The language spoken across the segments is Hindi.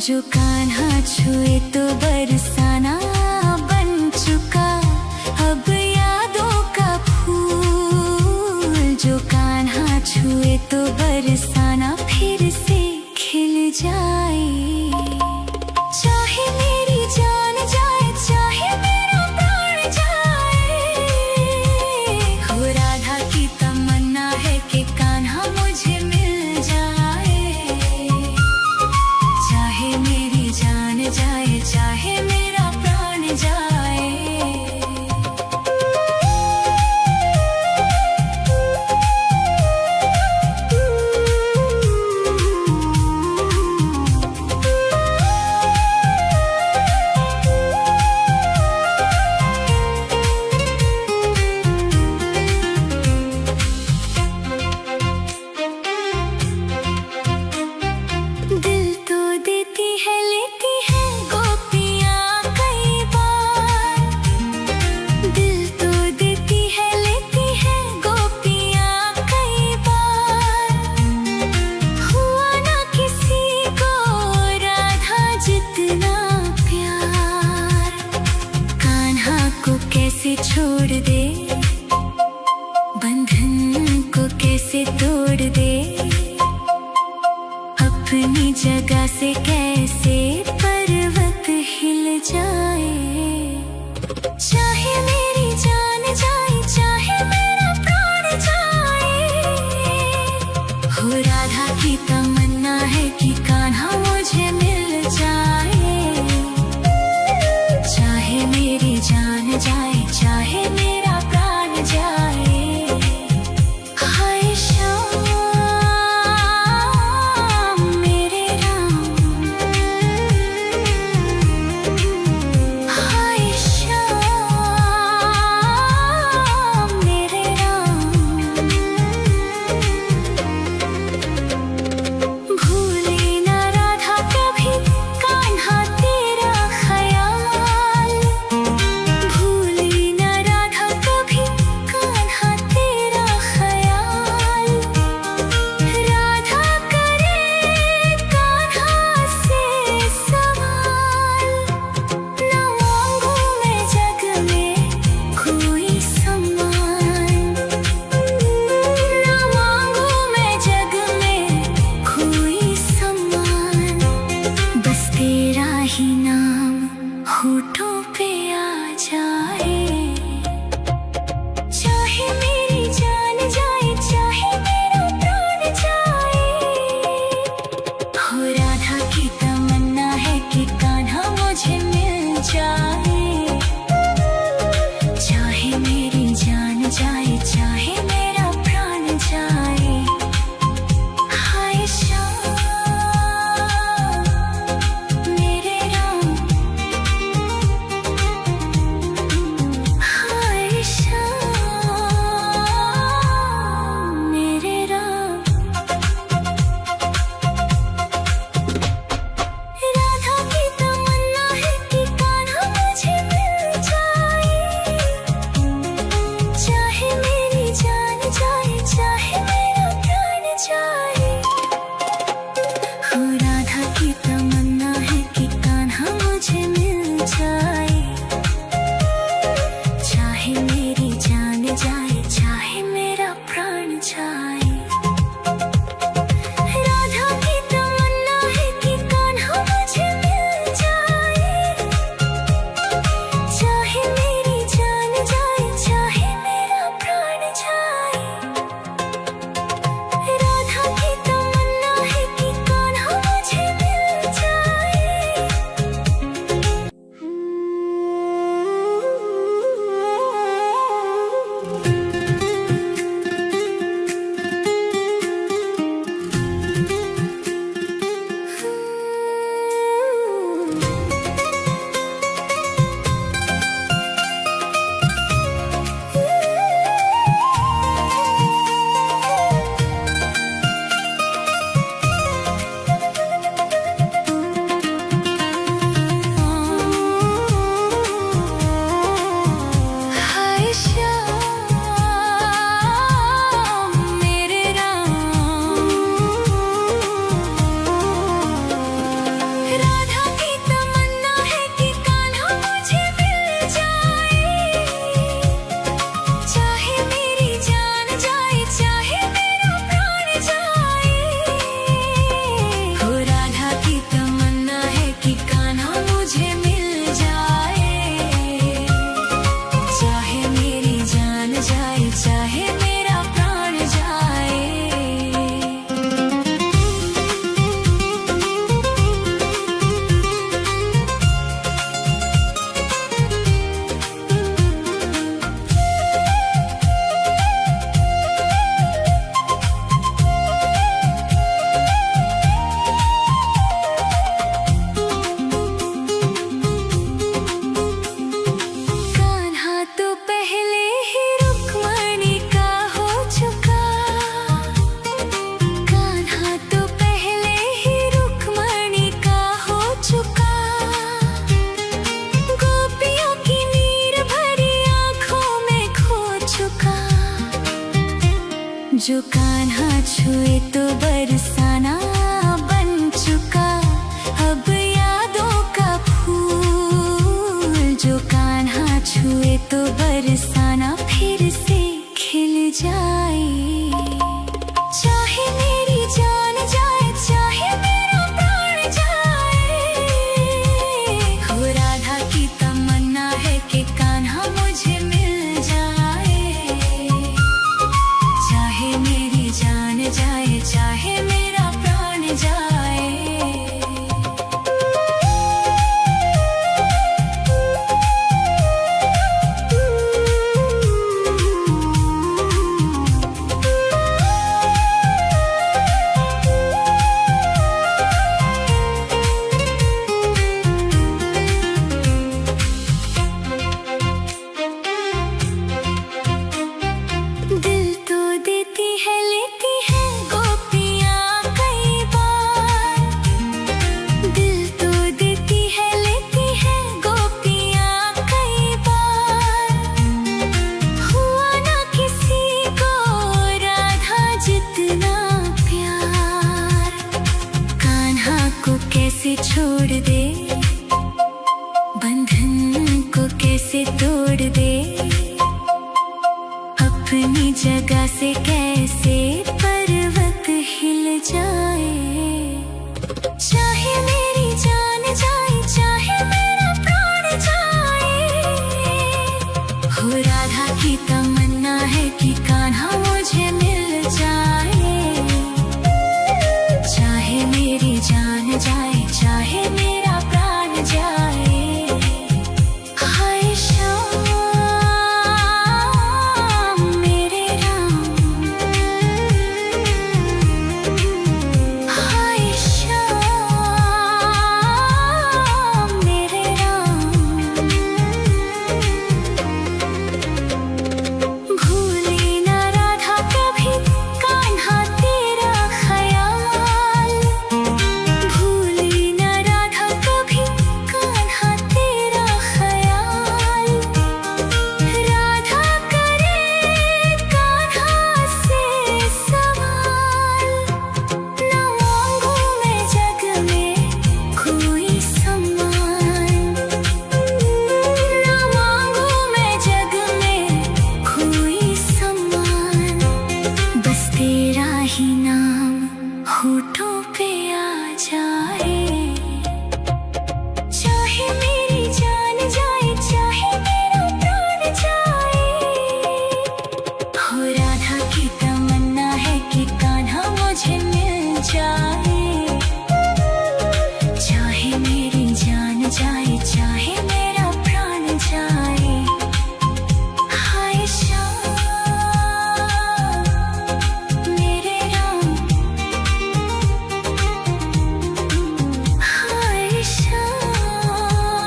जो कान्हा छुए तो बरसाना बन चुका अब यादों का फूल। जो कान्हा छुए तो बरसाना फिर से खिल जाए। चाहे मेरी जान जाए चाहे मेरा प्राण जाए, हो राधा की तमन्ना है कि कान्हा मुझे मिल जाए। चाहे मेरी जान जाए चाहे मेरा प्राण जाए। कैसे छोड़ दे बंधन को, कैसे तोड़ दे अपनी जगह से, कैसे पर्वत हिल जाए। चाहे मेरी जान जाए चाहे मेरा प्राण जाए, हो राधा की तमन्ना है कि कान्हा मुझे मिल जाए। चाहे मेरी जान जाए चाहे मेरा प्राण जाए। हाय श्याम मेरे राम, हाय श्याम मेरे राम। भूले ना राधा कभी कान्हा तेरा ख्याल, भूले ना राधा कभी कान्हा तेरा ख्याल। राधा करे कान्हा से सवाल, ना मांगू मैं जग में कोई सम्मान, ना मांगू मैं जग में कोई सम्मान। बस तेरा ही नाम होठों पे आ जाए। चाहे मेरी जान जाए चाहे मेरा प्राण जाए, हो राधा की तमन्ना है कि कान्हा मुझे मिल जाए। चाहे मेरी जान जाए चाहे मेरा प्राण जाए। हाय श्याम मेरे राम, हाय श्याम मेरे राम। राधा की तमन्ना है कि कान्हा मुझे मिल जाए। चाहे मेरी जान जो कान्हा छुए तो बरसाना बन चुका अब यादों का फूल। जो कान्हा छुए तो बरसाना फिर से खिल जाए। चाहे मेरी जान जाए चाहे मेरा प्राण जाए, हो राधा की तमन्ना है कि कान्हा मुझे मिल जाए। चाहे मेरी जान जाए चाहे मेरा प्राण जाए। कैसे छोड़ दे बंधन को, कैसे तोड़ दे अपनी जगह से, कैसे पर्वत हिल जाए। चाहे मेरी जान जाए चाहे मेरा प्राण जाए, हो राधा की तमन्ना है कि कान्हा मुझे मिल जाए। चाहे मेरी जान जाए चाहे मेरा प्राण जाए। हाय श्याम मेरे राम, हाय श्याम मेरे राम। भूले ना राधा कभी कान्हा तेरा ख्याल, भूले ना राधा कभी कान्हा तेरा ख्याल। राधा करे कान्हा से सवाल, ना मांगू मैं जग में कोई सम्मान, ना मांगू मैं जग में कोई सम्मान। बस तेरा ही नाम होठों पे आ जाए। चाहे मेरी जान जाए चाहे मेरा प्राण जाए, हो राधा की तमन्ना है कि कान्हा मुझे मिल जाए। चाहे मेरी जान जाए चाहे मेरा प्राण जाए। हाय श्याम मेरे राम, हाय श्याम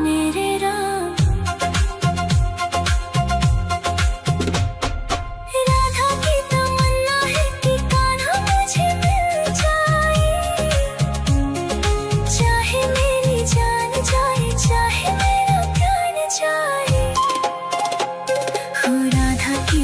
मेरे राम। राधा की तमन्ना है कि कान्हा मुझे मिल जाए। चाहे मेरी जान जाए चाहे मेरा प्राण जाए, हो राधा की